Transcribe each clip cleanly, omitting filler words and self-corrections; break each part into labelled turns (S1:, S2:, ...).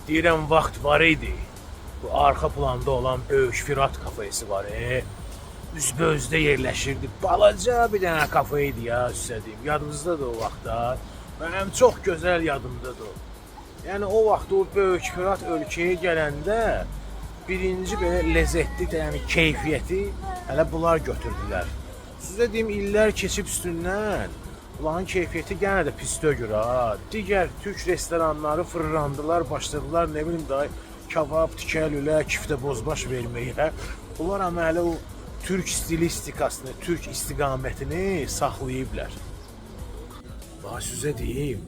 S1: Deyirəm vaxt var idi. Bu arxa planda olan Böyük Firat kafesi var. Üzbözdə yerləşirdi. Balaca bir dənə kafe idi ya, üstədim. Yadınızdadır o vaxtlar. Mənim çox gözəl yadımdadır o. Yəni o vaxt o Böyük Firat ölkəyə gələndə birinci belə ləzzətli, yəni keyfiyyəti hələ bunlar götürdülər. Sizə deyim, illər keçib üstündən bunların keyfiyyəti yenə də pis deyil ha. Digər türk restoranları fırlandılar, başladılar nə bilim da kebab, tikə, lülə, kiftə, bozbaş verməyə. Bunlar amma hələ o türk stilistikasını, türk istiqamətini saxlayıblar. Bax sizə deyim,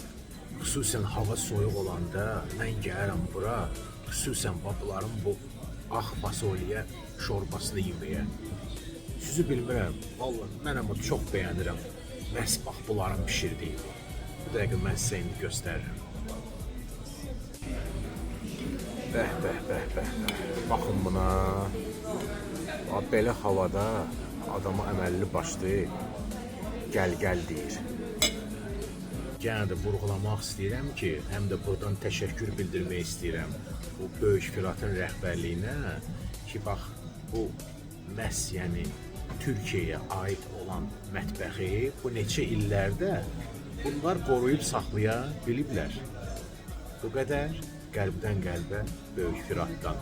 S1: xüsusən hava soyuq olanda mən gəlirəm bura, xüsusən bunların bu ağ fasolye şorbasını yeməyə. Sizi bilmirəm, vallahi mən amma çox bəyənirəm. Məhz bax bunların bişirdiyi. Bu dəqiqə mən sizə indi göstərirəm. Bəh. Baxın buna. Belə havada adama əməlli başlı gəl deyir. Yenə də vurğulamaq istəyirəm ki, həm də buradan təşəkkür bildirmək istəyirəm bu Böyük Firatın rəhbərliyinə ki, bax bu məhz yəni Türkiyəyə aid olan mətbəxi bu neçə illərdə bunlar qoruyub saxlaya biliblər. Bu qədər qəlbdən qəlbə Böyük Firatdan.